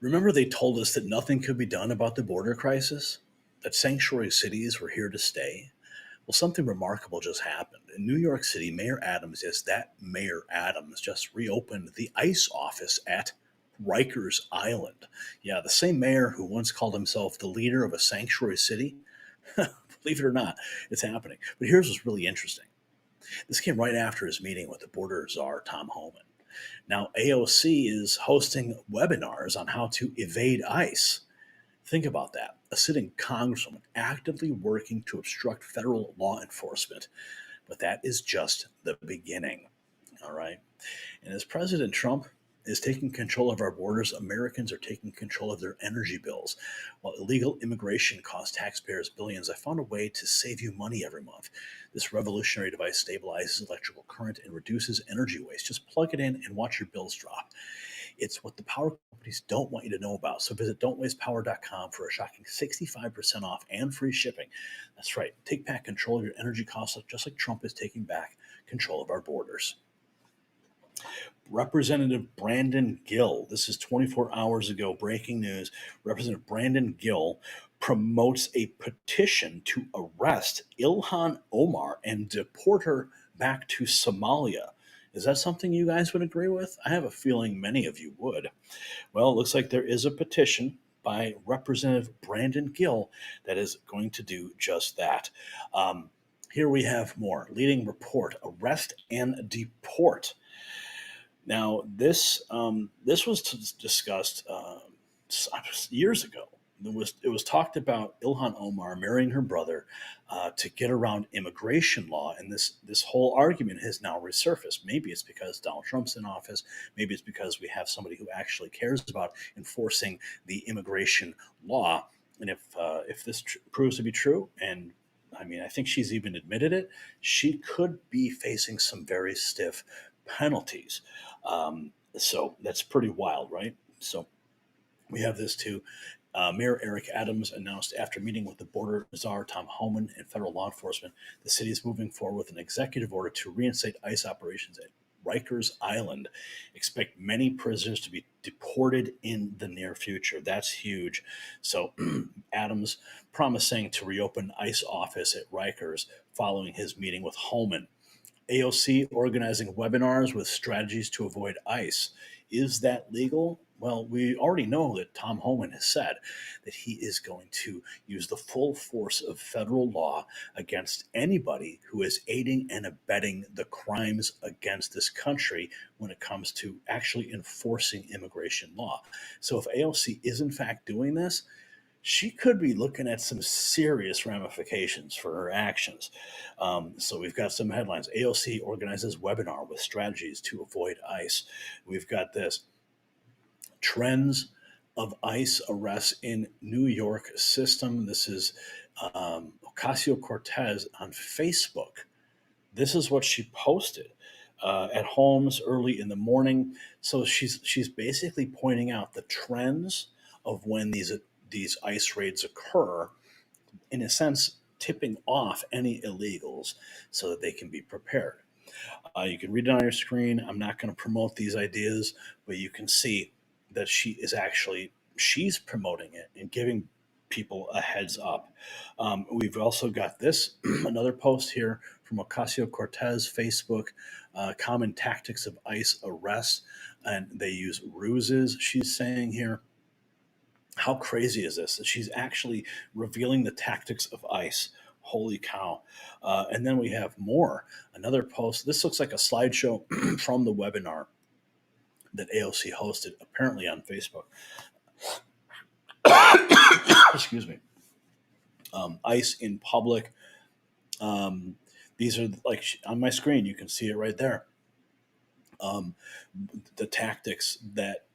Remember, they told us that nothing could be done about the border crisis, that sanctuary cities were here to stay. Well, something remarkable just happened. In New York City, Mayor Adams, yes, that Mayor Adams, just reopened the ICE office at Rikers Island. Yeah, the same mayor who once called himself the leader of a sanctuary city. Believe it or not, it's happening. But here's what's really interesting. This came right after his meeting with the Border Czar Tom Homan. Now, AOC is hosting webinars on how to evade ICE. Think about that. A sitting congresswoman actively working to obstruct federal law enforcement. But that is just the beginning. All right. And as President Trump is taking control of our borders, Americans are taking control of their energy bills. While illegal immigration costs taxpayers billions, I found a way to save you money every month. This revolutionary device stabilizes electrical current and reduces energy waste. Just plug it in and watch your bills drop. It's what the power companies don't want you to know about. So visit don'twastepower.com for a shocking 65% off and free shipping. That's right. Take back control of your energy costs just like Trump is taking back control of our borders. Representative Brandon Gill, this is 24 hours ago, breaking news. Representative Brandon Gill promotes a petition to arrest Ilhan Omar and deport her back to Somalia. Is that something you guys would agree with? I have a feeling many of you would. Well, it looks like there is a petition by Representative Brandon Gill that is going to do just that. Here we have more. Leading report: arrest and deport. Now, this was discussed years ago. It was talked about Ilhan Omar marrying her brother to get around immigration law, and this whole argument has now resurfaced. Maybe it's because Donald Trump's in office. Maybe it's because we have somebody who actually cares about enforcing the immigration law. And if this proves to be true, and I mean, I think she's even admitted it, she could be facing some very stiff penalties. So that's pretty wild, right? So we have this too. Mayor Eric Adams announced after meeting with the Border Czar Tom Homan and federal law enforcement, the city is moving forward with an executive order to reinstate ICE operations at Rikers Island. Expect many prisoners to be deported in the near future. That's huge. So Adams promising to reopen ICE office at Rikers following his meeting with Homan. AOC organizing webinars with strategies to avoid ICE. Is that legal? Well, we already know that Tom Homan has said that he is going to use the full force of federal law against anybody who is aiding and abetting the crimes against this country when it comes to actually enforcing immigration law. So if AOC is in fact doing this, she could be looking at some serious ramifications for her actions. So we've got some headlines. AOC organizes webinar with strategies to avoid ICE. We've got this. Trends of ICE arrests in New York system. This is Ocasio-Cortez on Facebook. This is what she posted at homes early in the morning. So she's basically pointing out the trends of when these ICE raids occur, in a sense, tipping off any illegals so that they can be prepared. You can read it on your screen. I'm not going to promote these ideas, but you can see that she's promoting it and giving people a heads up. We've also got this another post here from Ocasio-Cortez Facebook, common tactics of ICE arrests, and they use ruses, she's saying here. How crazy is this? That she's actually revealing the tactics of ICE. Holy cow. And then we have more. Another post. This looks like a slideshow from the webinar that AOC hosted, apparently on Facebook. Excuse me. ICE in public. These are like on my screen. You can see it right there. The tactics that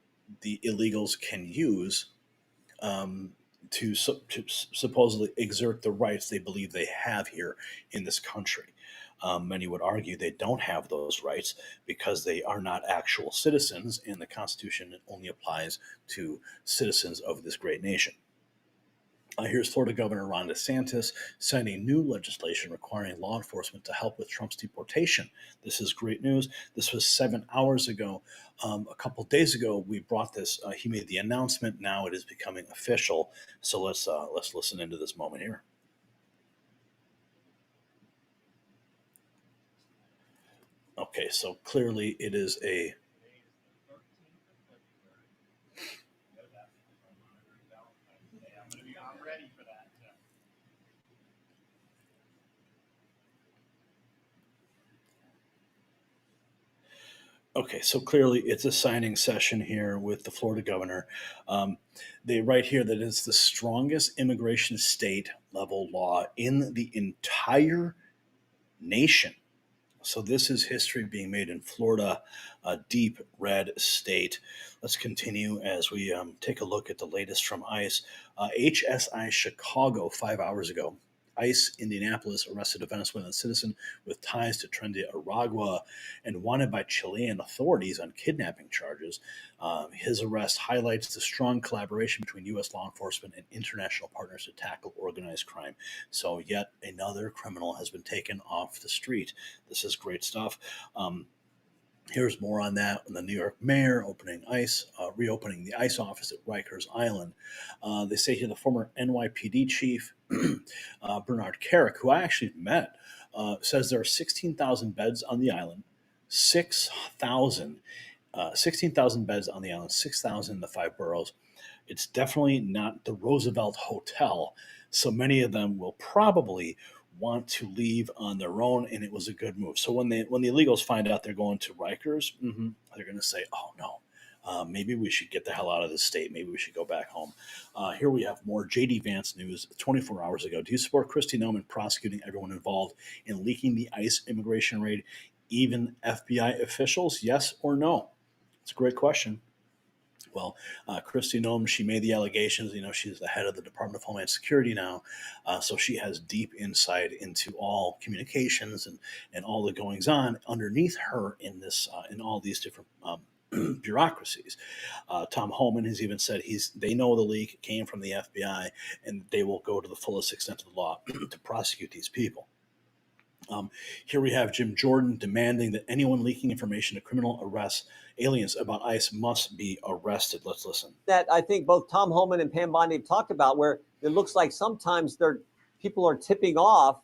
the illegals can use to supposedly exert the rights they believe they have here in this country. Many would argue they don't have those rights because they are not actual citizens, and the Constitution only applies to citizens of this great nation. Here's Florida Governor Ron DeSantis signing new legislation requiring law enforcement to help with Trump's deportation. This is great news. This was 7 hours ago. A couple days ago, we brought this. He made the announcement. Now it is becoming official. So let's listen into this moment here. Okay, so clearly it is a. Okay, so clearly it's a signing session here with the Florida governor. They write here that it's the strongest immigration state level law in the entire nation. So this is history being made in Florida, a deep red state. Let's continue as we take a look at the latest from ICE. HSI Chicago 5 hours ago. ICE Indianapolis arrested a Venezuelan citizen with ties to Tren de Aragua and wanted by Chilean authorities on kidnapping charges. His arrest highlights the strong collaboration between U.S. law enforcement and international partners to tackle organized crime. So, yet another criminal has been taken off the street. This is great stuff. Here's more on that. The New York mayor reopening the ICE office at Rikers Island. They say here the former NYPD chief, Bernard Carrick, who I actually met, says there are 16,000 beds on the island, 16,000 beds on the island, 6,000 in the 5 boroughs. It's definitely not the Roosevelt Hotel. So many of them will probably want to leave on their own, and it was a good move. So when the illegals find out they're going to Rikers, they're going to say, "Oh no, maybe we should get the hell out of this state. Maybe we should go back home." Here we have more JD Vance news 24 hours ago. Do you support Kristi Noem prosecuting everyone involved in leaking the ICE immigration raid, even FBI officials? Yes or no? It's a great question. Well, Kristi Noem, she made the allegations. She's the head of the Department of Homeland Security now, so she has deep insight into all communications and all the goings on underneath her in this in all these different bureaucracies. Tom Homan has even said they know the leak came from the FBI, and they will go to the fullest extent of the law to prosecute these people. Here we have Jim Jordan demanding that anyone leaking information to criminal arrests aliens about ICE must be arrested. Let's listen. That I think both Tom Homan and Pam Bondi have talked about, where it looks like sometimes people are tipping off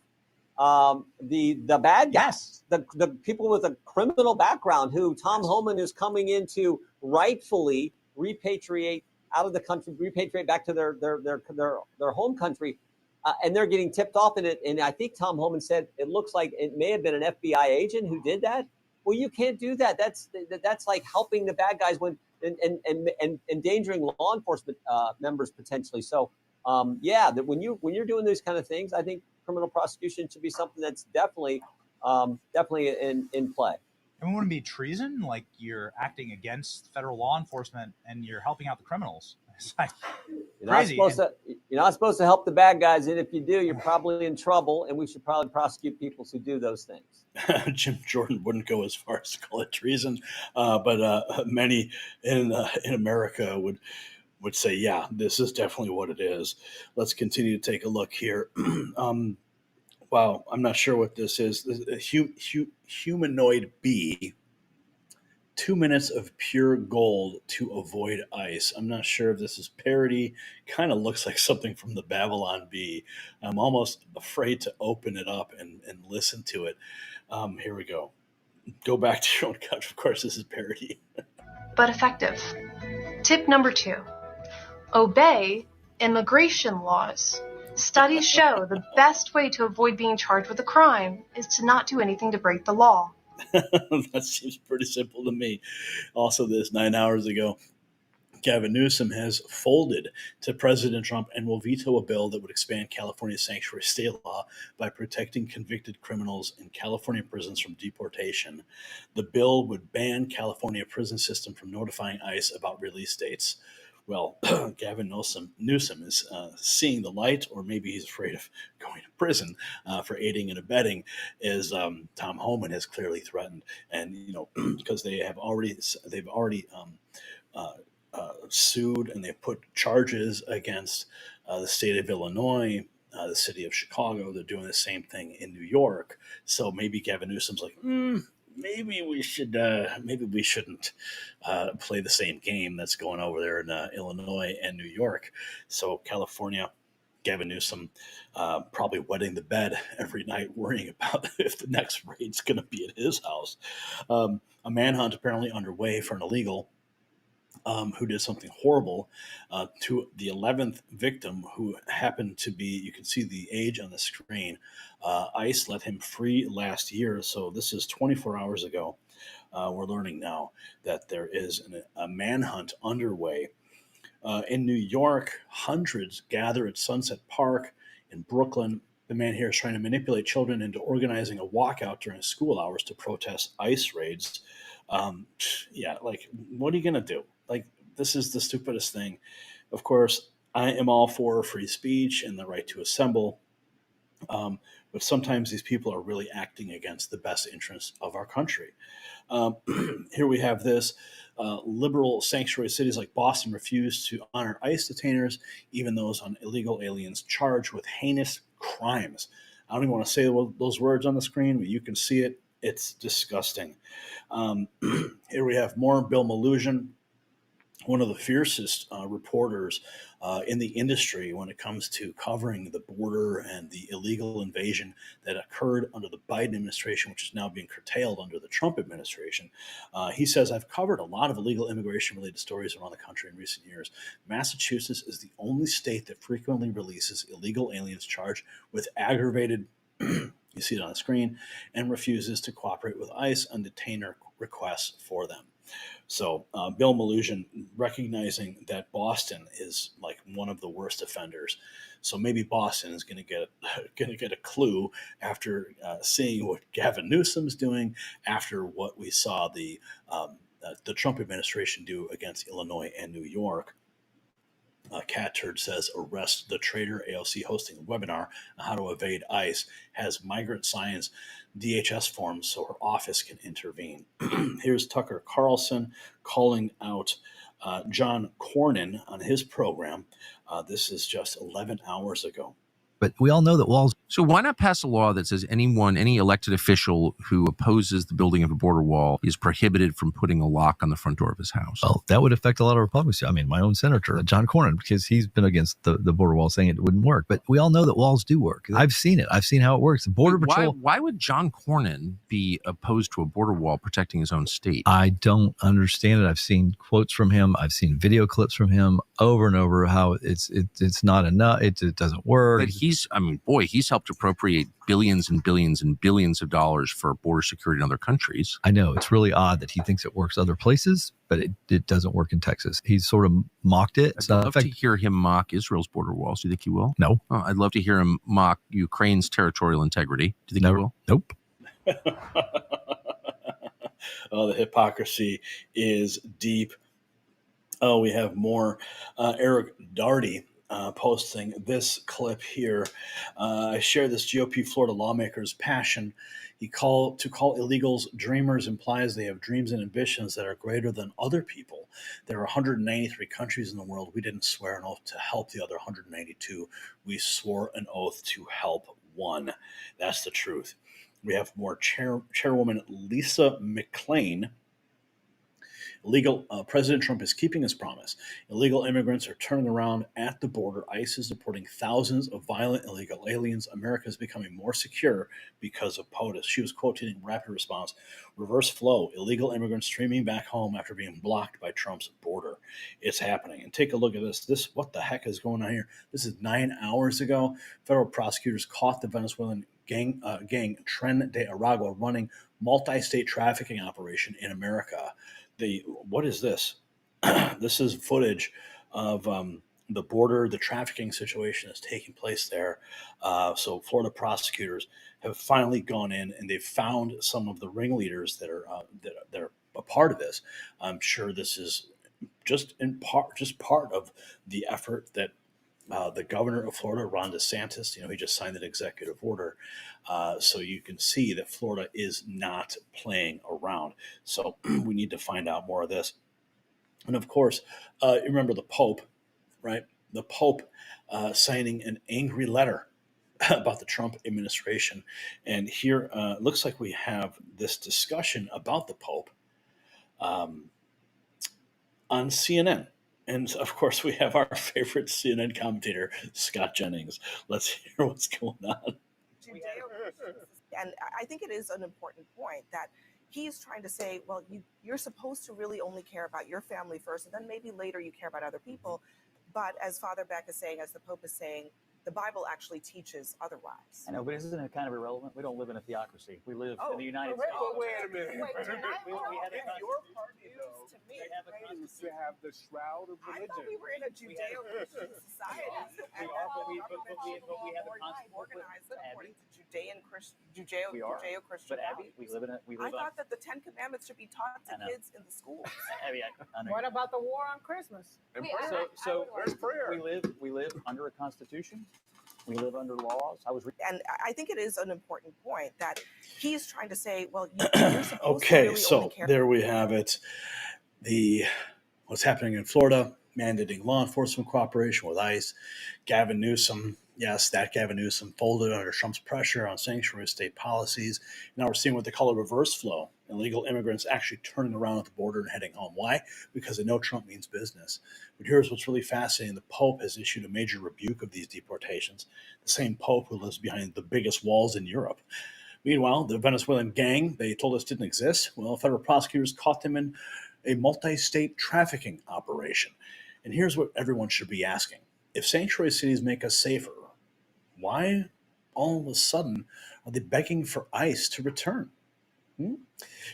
the bad guys, the people with a criminal background who Tom Homan is coming in to rightfully repatriate out of the country, repatriate back to their home country. And they're getting tipped off in it. And I think Tom Homan said it looks like it may have been an FBI agent who did that. Well, you can't do that. That's like helping the bad guys and endangering law enforcement members potentially. So, that when you're doing these kind of things, I think criminal prosecution should be something that's definitely in play. And wouldn't it be treason? Like you're acting against federal law enforcement and you're helping out the criminals. It's like crazy. You're not supposed to help the bad guys, and if you do, you're probably in trouble. And we should probably prosecute people who do those things. Jim Jordan wouldn't go as far as to call it treason, but many in America would say, yeah, this is definitely what it is. Let's continue to take a look here. Wow, I'm not sure what this is. This is a humanoid bee. 2 minutes of pure gold to avoid ICE. I'm not sure if this is parody. Kind of looks like something from the Babylon Bee. I'm almost afraid to open it up and listen to it. Here we go. Go back to your own couch. Of course, this is parody. But effective. Tip number 2. Obey immigration laws. Studies show the best way to avoid being charged with a crime is to not do anything to break the law. That seems pretty simple to me. Also, 9 hours ago, Gavin Newsom has folded to President Trump and will veto a bill that would expand California's sanctuary state law by protecting convicted criminals in California prisons from deportation. The bill would ban California prison system from notifying ICE about release dates. Well, Gavin Newsom is seeing the light, or maybe he's afraid of going to prison for aiding and abetting, as Tom Homan has clearly threatened, and because they've already sued and they put charges against the state of Illinois, the city of Chicago. They're doing the same thing in New York. So maybe Gavin Newsom's like, maybe we shouldn't play the same game that's going over there in Illinois and New York. So California, Gavin Newsom probably wetting the bed every night, worrying about if the next raid's going to be at his house. A manhunt apparently underway for an illegal who did something horrible to the 11th victim, who happened to be, you can see the age on the screen. ICE let him free last year, so this is 24 hours ago. We're learning now that there is a manhunt underway. In New York, hundreds gather at Sunset Park. In Brooklyn, the man here is trying to manipulate children into organizing a walkout during school hours to protest ICE raids. Like, what are you going to do? Like, this is the stupidest thing. Of course, I am all for free speech and the right to assemble. But sometimes these people are really acting against the best interests of our country. Here we have this. Liberal sanctuary cities like Boston refuse to honor ICE detainers, even those on illegal aliens charged with heinous crimes. I don't even want to say those words on the screen, but you can see it. It's disgusting. Here we have more Bill Mallusion, one of the fiercest reporters in the industry when it comes to covering the border and the illegal invasion that occurred under the Biden administration, which is now being curtailed under the Trump administration. He says, I've covered a lot of illegal immigration-related stories around the country in recent years. Massachusetts is the only state that frequently releases illegal aliens charged with aggravated, you see it on the screen, and refuses to cooperate with ICE on detainer requests for them. So Bill Mallusion recognizing that Boston is like one of the worst offenders. So maybe Boston is going to get a clue after seeing what Gavin Newsom's doing, after what we saw the Trump administration do against Illinois and New York. Cat Turd says, arrest the traitor. AOC hosting a webinar on how to evade ICE, has migrant science DHS forms so her office can intervene. Here's Tucker Carlson calling out John Cornyn on his program. This is just 11 hours ago. But we all know that walls. So why not pass a law that says any elected official who opposes the building of a border wall is prohibited from putting a lock on the front door of his house? Well, that would affect a lot of Republicans. I mean, my own senator, John Cornyn, because he's been against the border wall, saying it wouldn't work. But we all know that walls do work. I've seen it. I've seen how it works. The Border Patrol. Why would John Cornyn be opposed to a border wall protecting his own state? I don't understand it. I've seen quotes from him. I've seen video clips from him over and over how it's not enough. It doesn't work. But he's helped appropriate billions and billions and billions of dollars for border security in other countries. I know. It's really odd that he thinks it works other places, but it doesn't work in Texas. He's sort of mocked it. I'd love to hear him mock Israel's border walls. Do you think he will? No. Oh, I'd love to hear him mock Ukraine's territorial integrity. Do you think he will? Nope. Oh, the hypocrisy is deep. Oh, we have more. Eric Darty posting this clip here. I share this GOP Florida lawmaker's passion. To call illegals dreamers implies they have dreams and ambitions that are greater than other people. There are 193 countries in the world. We didn't swear an oath to help the other 192. We swore an oath to help one. That's the truth. We have more Chairwoman Lisa McClain. President Trump is keeping his promise. Illegal immigrants are turning around at the border. ICE is deporting thousands of violent illegal aliens. America is becoming more secure because of POTUS. She was quoting rapid response. Reverse flow. Illegal immigrants streaming back home after being blocked by Trump's border. It's happening. And take a look at this. What the heck is going on here? This is 9 hours ago. Federal prosecutors caught the Venezuelan gang Tren de Aragua running multi-state trafficking operation in America. What is this? This is footage of the border, the trafficking situation that's taking place there. So Florida prosecutors have finally gone in and they've found some of the ringleaders that are a part of this. I'm sure this is just part of the effort that the governor of Florida, Ron DeSantis, he just signed an executive order. So you can see that Florida is not playing around. So we need to find out more of this. And of course, you remember the Pope, right? The Pope signing an angry letter about the Trump administration. And here it looks like we have this discussion about the Pope um, on CNN. And of course, we have our favorite CNN commentator, Scott Jennings. Let's hear what's going on. And I think it is an important point that he's trying to say, well, you're supposed to really only care about your family first, and then maybe later you care about other people. But as Father Beck is saying, as the Pope is saying, the Bible actually teaches otherwise. I know, but isn't it kind of irrelevant? We don't live in a theocracy. We live in the United States. Wait a minute. Wait, We have if your party news to me, to have the shroud of I religion. thought we were in a Judeo-Christian society. We are, but we have a constitution. Organized according to We are. Judeo-Christian But Abby, we live in a. I thought that the 10 Commandments should be taught to kids in the schools. Abby, I know. What about the war on Christmas? So Where's prayer? we live under a constitution. We live under laws. And I think it is an important point that he's trying to say, well, you're supposed to Okay, really so only care. there we have it. What's happening in Florida, mandating law enforcement cooperation with ICE. Gavin Newsom, yes, that Gavin Newsom folded under Trump's pressure on sanctuary state policies. Now we're seeing what they call a reverse flow. Illegal immigrants actually turning around at the border and heading home. Why? Because they know Trump means business. But here's what's really fascinating. The Pope has issued a major rebuke of these deportations. The same Pope who lives behind the biggest walls in Europe. Meanwhile, the Venezuelan gang they told us didn't exist. Well, federal prosecutors caught them in a multi-state trafficking operation. And here's what everyone should be asking. If sanctuary cities make us safer, why all of a sudden are they begging for ICE to return?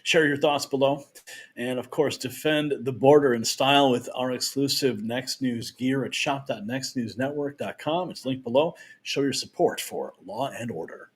Share your thoughts below. And of course, defend the border in style with our exclusive Next News gear at shop.nextnewsnetwork.com. It's linked below. Show your support for law and order.